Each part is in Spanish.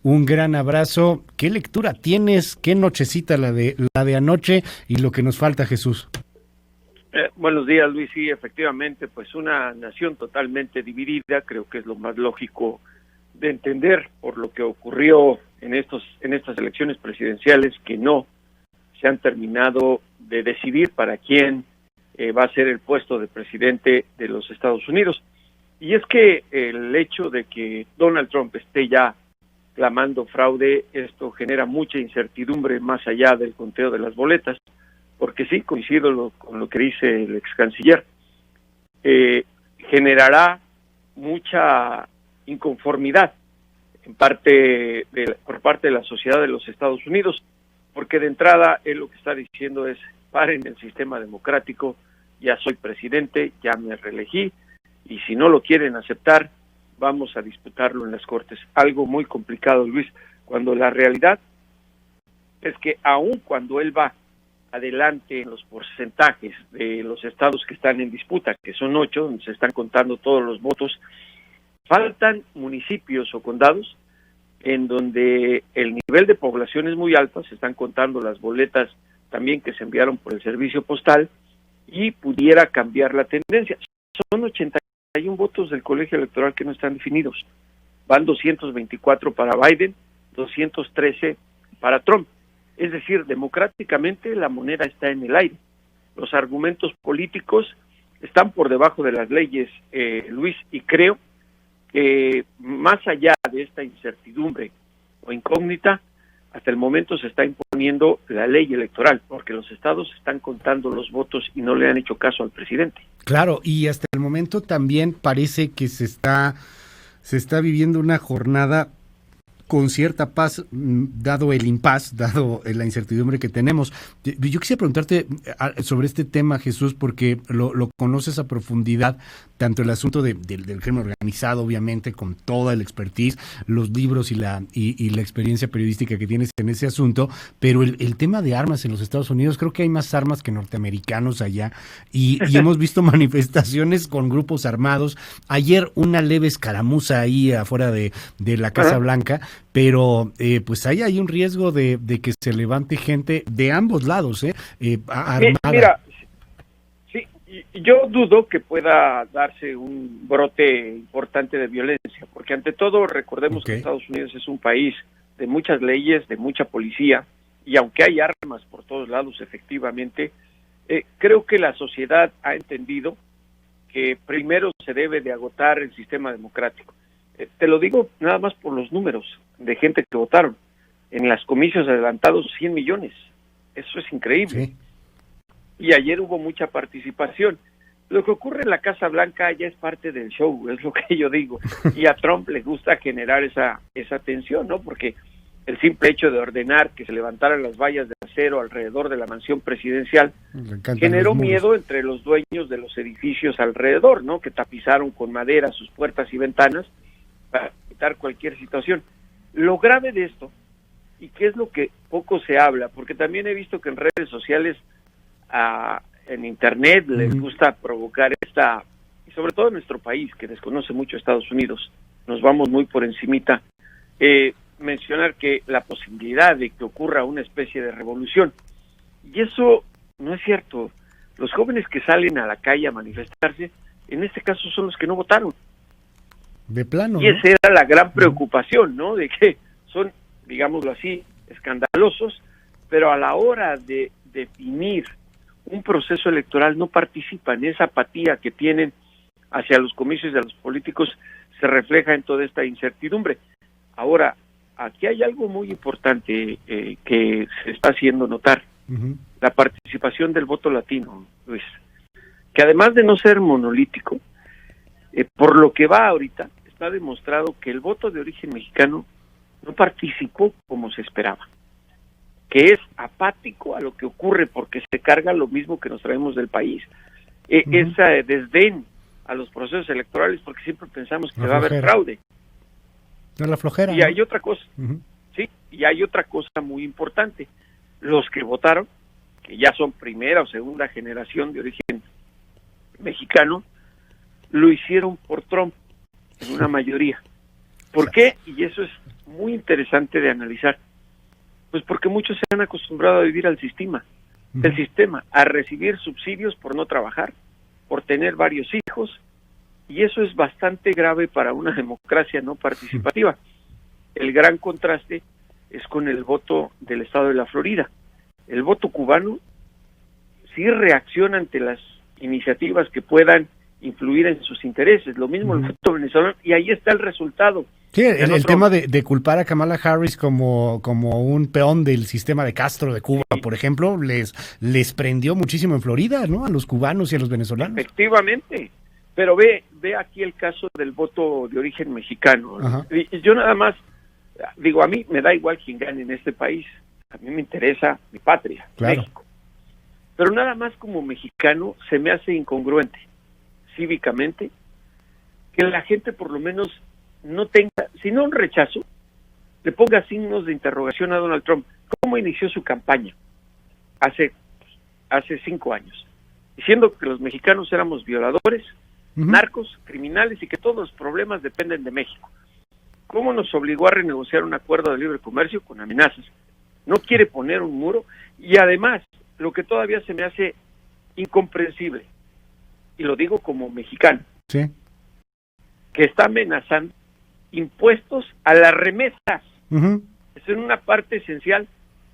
un gran abrazo. ¿Qué lectura tienes? ¿Qué nochecita la de anoche y lo que nos falta, Jesús? Buenos días, Luis. Sí, efectivamente, pues una nación totalmente dividida, creo que es lo más lógico de entender por lo que ocurrió en estas elecciones presidenciales, que no se han terminado de decidir para quién va a ser el puesto de presidente de los Estados Unidos. Y es que el hecho de que Donald Trump esté ya clamando fraude, esto genera mucha incertidumbre más allá del conteo de las boletas, porque sí, coincido con lo que dice el ex canciller, generará mucha inconformidad por parte de la sociedad de los Estados Unidos, porque de entrada él lo que está diciendo es: paren el sistema democrático, ya soy presidente, ya me reelegí, y si no lo quieren aceptar, vamos a disputarlo en las Cortes. Algo muy complicado, Luis, cuando la realidad es que aun cuando él va adelante en los porcentajes de los estados que están en disputa, que son 8, donde se están contando todos los votos, faltan municipios o condados en donde el nivel de población es muy alto, se están contando las boletas también que se enviaron por el servicio postal, y pudiera cambiar la tendencia. Son 81 votos del colegio electoral que no están definidos. Van 224 para Biden, 213 para Trump. Es decir, democráticamente la moneda está en el aire. Los argumentos políticos están por debajo de las leyes, Luis, y creo que más allá de esta incertidumbre o incógnita, hasta el momento se está imponiendo la ley electoral, porque los estados están contando los votos y no le han hecho caso al presidente. Claro, y hasta el momento también parece que se está viviendo una jornada con cierta paz, dado el impas, dado la incertidumbre que tenemos. Yo quisiera preguntarte sobre este tema, Jesús, porque lo conoces a profundidad, tanto el asunto del crimen organizado, obviamente, con toda la expertise, los libros y la experiencia periodística que tienes en ese asunto, pero el tema de armas en los Estados Unidos, creo que hay más armas que norteamericanos allá, y hemos visto manifestaciones con grupos armados. Ayer una leve escaramuza ahí afuera de la Casa Blanca, pero pues ahí hay un riesgo de que se levante gente de ambos lados, armada. Mira, sí, yo dudo que pueda darse un brote importante de violencia, porque ante todo recordemos que Estados Unidos es un país de muchas leyes, de mucha policía, y aunque hay armas por todos lados, efectivamente, creo que la sociedad ha entendido que primero se debe de agotar el sistema democrático. Te lo digo nada más por los números de gente que votaron. En los comicios adelantados, 100 millones. Eso es increíble. Sí. Y ayer hubo mucha participación. Lo que ocurre en la Casa Blanca ya es parte del show, es lo que yo digo. Y a Trump le gusta generar esa tensión, ¿no? Porque el simple hecho de ordenar que se levantaran las vallas de acero alrededor de la mansión presidencial generó miedo entre los dueños de los edificios alrededor, ¿no? Que tapizaron con madera sus puertas y ventanas para evitar cualquier situación. Lo grave de esto, y que es lo que poco se habla, porque también he visto que en redes sociales, en internet, les gusta provocar y sobre todo en nuestro país, que desconoce mucho Estados Unidos, nos vamos muy por encimita, mencionar que la posibilidad de que ocurra una especie de revolución, y eso no es cierto. Los jóvenes que salen a la calle a manifestarse, en este caso son los que no votaron. De plano, y esa era la gran preocupación, ¿no? De que son, digámoslo así, escandalosos, pero a la hora de definir un proceso electoral no participan. Esa apatía que tienen hacia los comicios de los políticos se refleja en toda esta incertidumbre. Ahora, aquí hay algo muy importante que se está haciendo notar, la participación del voto latino, Luis, que además de no ser monolítico, por lo que va ahorita, está demostrado que el voto de origen mexicano no participó como se esperaba, que es apático a lo que ocurre porque se carga lo mismo que nos traemos del país. Esa desdén a los procesos electorales porque siempre pensamos que va a haber fraude. No, la flojera. Y hay otra cosa, sí, y hay otra cosa muy importante. Los que votaron, que ya son primera o segunda generación de origen mexicano, lo hicieron por Trump en una mayoría. ¿Por qué? Y eso es muy interesante de analizar. Pues porque muchos se han acostumbrado a vivir al sistema, a recibir subsidios por no trabajar, por tener varios hijos, y eso es bastante grave para una democracia no participativa. El gran contraste es con el voto del estado de la Florida. El voto cubano sí reacciona ante las iniciativas que puedan influir en sus intereses, lo mismo el voto venezolano, y ahí está el resultado. Sí, el tema de culpar a Kamala Harris como un peón del sistema de Castro de Cuba, por ejemplo, les prendió muchísimo en Florida, ¿no? A los cubanos y a los venezolanos. Efectivamente, pero ve aquí el caso del voto de origen mexicano. Y yo nada más, digo, a mí me da igual quién gane en este país, a mí me interesa mi patria, claro. México. Pero nada más como mexicano se me hace incongruente, cívicamente, que la gente por lo menos no tenga, si no un rechazo, le ponga signos de interrogación a Donald Trump. ¿Cómo inició su campaña? Hace 5 años, diciendo que los mexicanos éramos violadores, narcos, criminales y que todos los problemas dependen de México. ¿Cómo nos obligó a renegociar un acuerdo de libre comercio con amenazas? No quiere poner un muro y además, lo que todavía se me hace incomprensible, y lo digo como mexicano, sí, que está amenazando impuestos a las remesas. Es en una parte esencial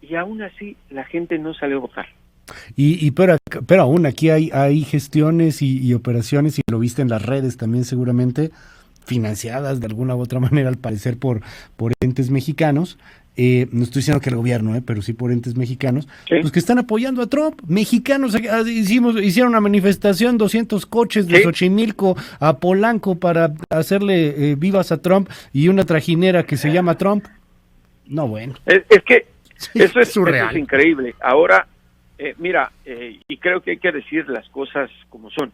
y aún así la gente no salió a votar. Pero aún aquí hay gestiones y operaciones, y lo viste en las redes también seguramente, financiadas de alguna u otra manera al parecer por entes mexicanos. No estoy diciendo que el gobierno, pero sí por entes mexicanos, ¿sí? Pues que están apoyando a Trump. Mexicanos hicieron una manifestación, 200 coches de Xochimilco a Polanco para hacerle vivas a Trump, y una trajinera que se llama Trump. No, bueno. Es que sí, eso es surreal. Eso es increíble. Ahora, mira, y creo que hay que decir las cosas como son.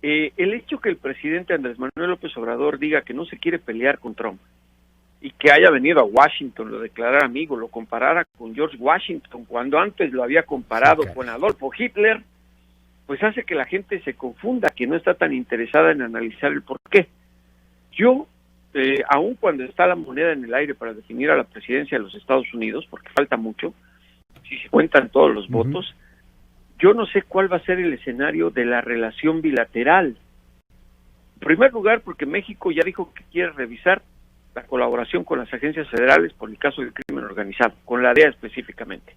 El hecho que el presidente Andrés Manuel López Obrador diga que no se quiere pelear con Trump, y que haya venido a Washington, lo declarara amigo, lo comparara con George Washington, cuando antes lo había comparado con Adolfo Hitler, pues hace que la gente se confunda, que no está tan interesada en analizar el porqué. Yo, aun cuando está la moneda en el aire para definir a la presidencia de los Estados Unidos, porque falta mucho, si se cuentan todos los votos, yo no sé cuál va a ser el escenario de la relación bilateral. En primer lugar, porque México ya dijo que quiere revisar la colaboración con las agencias federales por el caso del crimen organizado, con la DEA específicamente.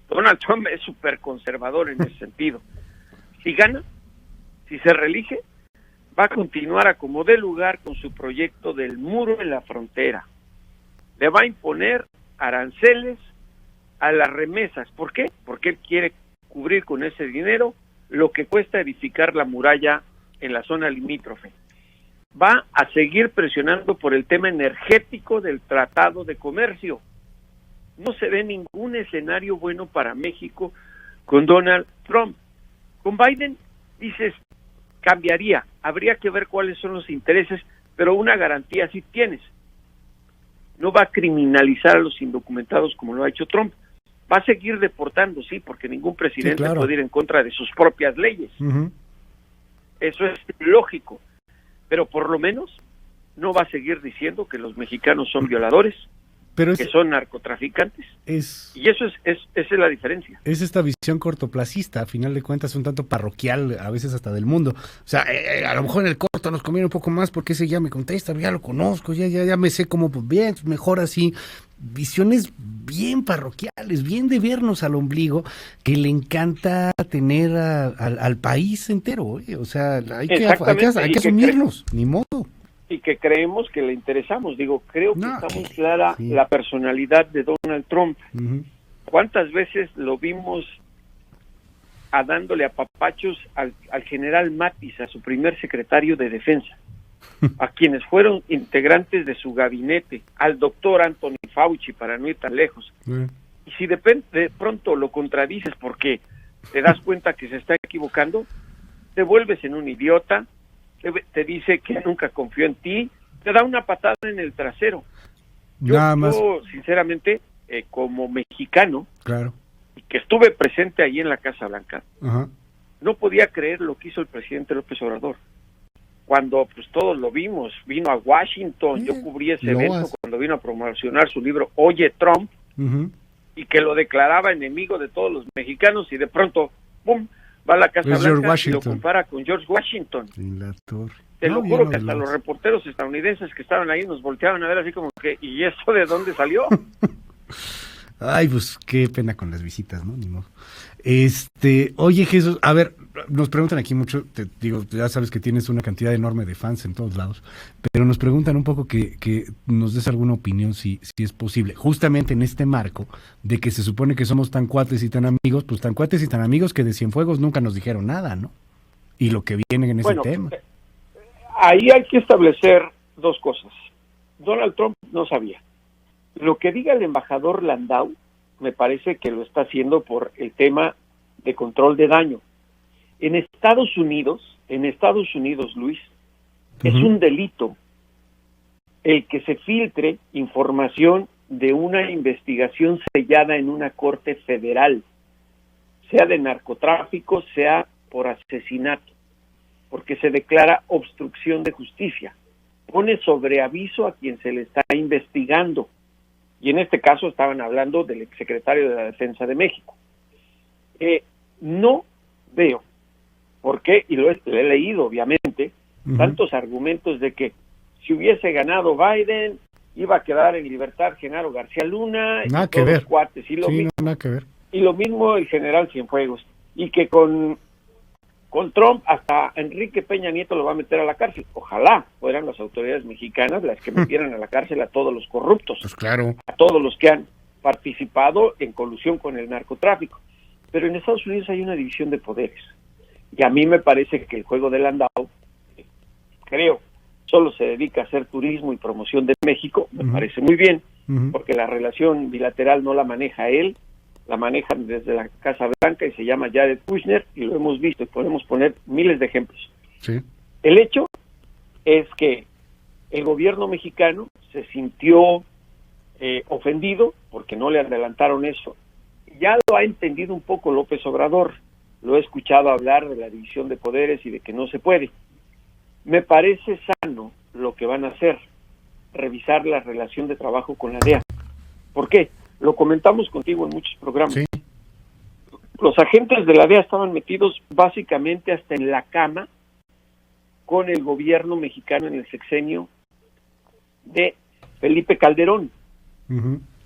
Donald Trump es súper conservador en ese sentido. Si gana, si se reelige, va a continuar a como dé lugar con su proyecto del muro en la frontera. Le va a imponer aranceles a las remesas. ¿Por qué? Porque él quiere cubrir con ese dinero lo que cuesta edificar la muralla en la zona limítrofe. Va a seguir presionando por el tema energético del Tratado de Comercio. No se ve ningún escenario bueno para México con Donald Trump. Con Biden, dices, cambiaría. Habría que ver cuáles son los intereses, pero una garantía sí tienes. No va a criminalizar a los indocumentados como lo ha hecho Trump. Va a seguir deportando, sí, porque ningún presidente puede ir en contra de sus propias leyes. Eso es lógico. Pero por lo menos no va a seguir diciendo que los mexicanos son violadores, que son narcotraficantes. Y eso esa es la diferencia. Es esta visión cortoplacista, a final de cuentas un tanto parroquial, a veces hasta del mundo. O sea, a lo mejor en el corto nos conviene un poco más porque ese ya me contesta, ya lo conozco, ya me sé cómo, pues bien, mejor así. Visiones bien parroquiales, bien de vernos al ombligo, que le encanta tener al país entero. O sea, hay que asumirnos, ni modo. Y que creemos que le interesamos. Digo, creo que está muy clara la personalidad de Donald Trump. ¿Cuántas veces lo vimos dándole apapachos al general Mattis, a su primer secretario de Defensa, a quienes fueron integrantes de su gabinete, al doctor Anthony Fauci, para no ir tan lejos? Y si de pronto lo contradices porque te das cuenta que se está equivocando, te vuelves en un idiota, te dice que nunca confió en ti, te da una patada en el trasero. Yo sinceramente, como mexicano, y que estuve presente ahí en la Casa Blanca, no podía creer lo que hizo el presidente López Obrador. cuando pues todos lo vimos, vino a Washington, yo cubrí ese evento cuando vino a promocionar su libro Oye Trump, y que lo declaraba enemigo de todos los mexicanos, y de pronto, ¡pum!, va a la Casa Blanca y lo compara con George Washington. Te lo juro que hasta los reporteros estadounidenses que estaban ahí nos volteaban a ver así como que, ¿y eso de dónde salió? Ay, pues qué pena con las visitas, ¿no? Ni modo. Oye, Jesús, a ver, nos preguntan aquí mucho, te digo, ya sabes que tienes una cantidad enorme de fans en todos lados, pero nos preguntan un poco que nos des alguna opinión si es posible, justamente en este marco de que se supone que somos tan cuates y tan amigos, pues tan cuates y tan amigos que de Cienfuegos nunca nos dijeron nada, ¿no? Y lo que viene en ese tema. Ahí hay que establecer dos cosas. Donald Trump no sabía. Lo que diga el embajador Landau, me parece que lo está haciendo por el tema de control de daño. En Estados Unidos, Luis, es un delito el que se filtre información de una investigación sellada en una corte federal, sea de narcotráfico, sea por asesinato, porque se declara obstrucción de justicia. Pone sobre aviso a quien se le está investigando. Y en este caso estaban hablando del exsecretario de la Defensa de México. No veo por qué, y lo he leído obviamente, tantos argumentos de que si hubiese ganado Biden, iba a quedar en libertad Genaro García Luna, nada que ver. Los cuates, y lo mismo, nada que ver. Y lo mismo el general Cienfuegos, y que con Trump hasta Enrique Peña Nieto lo va a meter a la cárcel. Ojalá fueran las autoridades mexicanas las que metieran a la cárcel a todos los corruptos, pues claro, a todos los que han participado en colusión con el narcotráfico. Pero en Estados Unidos hay una división de poderes, y a mí me parece que el juego de Landau, creo, solo se dedica a hacer turismo y promoción de México. Me parece muy bien, porque la relación bilateral no la maneja él, la manejan desde la Casa Blanca y se llama Jared Kushner, y lo hemos visto y podemos poner miles de ejemplos. Sí. El hecho es que el gobierno mexicano se sintió ofendido porque no le adelantaron eso. Ya lo ha entendido un poco López Obrador, lo he escuchado hablar de la división de poderes y de que no se puede. Me parece sano lo que van a hacer, revisar la relación de trabajo con la DEA. ¿Por qué? Lo comentamos contigo en muchos programas. Sí. Los agentes de la DEA estaban metidos básicamente hasta en la cama con el gobierno mexicano en el sexenio de Felipe Calderón.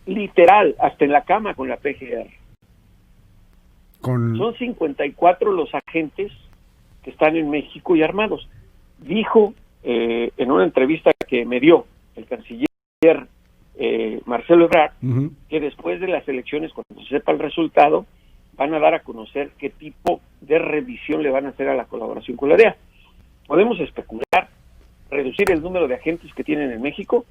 Literal, hasta en la cama con la PGR. Son 54 los agentes que están en México y armados. Dijo en una entrevista que me dio el canciller Marcelo Ebrard, que después de las elecciones, cuando se sepa el resultado, van a dar a conocer qué tipo de revisión le van a hacer a la colaboración con la DEA. Podemos especular, reducir el número de agentes que tienen en México,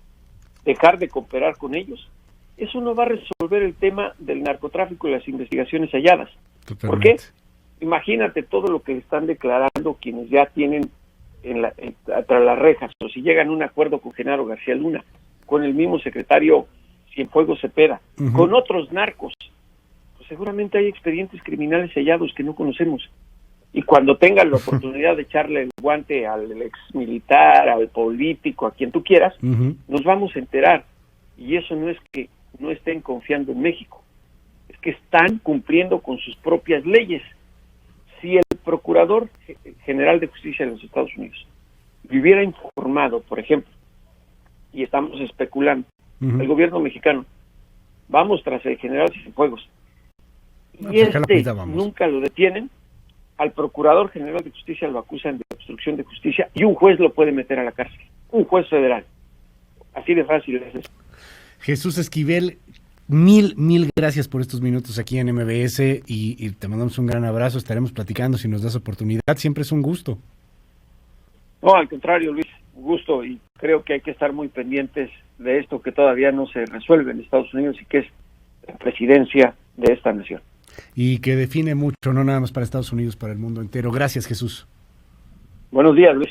dejar de cooperar con ellos. Eso no va a resolver el tema del narcotráfico y las investigaciones halladas. Totalmente. ¿Por qué? Imagínate todo lo que le están declarando quienes ya tienen tras las rejas, o si llegan a un acuerdo con Genaro García Luna, con el mismo secretario Cienfuegos Cepeda, con otros narcos, pues seguramente hay expedientes criminales sellados que no conocemos. Y cuando tengan la oportunidad de echarle el guante al ex militar, al político, a quien tú quieras, nos vamos a enterar. Y eso no es que no estén confiando en México, es que están cumpliendo con sus propias leyes. Si el Procurador General de Justicia de los Estados Unidos le hubiera informado, por ejemplo, y estamos especulando, el gobierno mexicano, vamos tras el general Cienfuegos, y nunca lo detienen, al Procurador General de Justicia lo acusan de obstrucción de justicia y un juez lo puede meter a la cárcel, un juez federal. Así de fácil es eso. Jesús Esquivel, mil gracias por estos minutos aquí en MBS y te mandamos un gran abrazo. Estaremos platicando si nos das oportunidad. Siempre es un gusto. No, al contrario, Luis, un gusto, y creo que hay que estar muy pendientes de esto que todavía no se resuelve en Estados Unidos y que es la presidencia de esta nación. Y que define mucho, no nada más para Estados Unidos, para el mundo entero. Gracias, Jesús. Buenos días, Luis.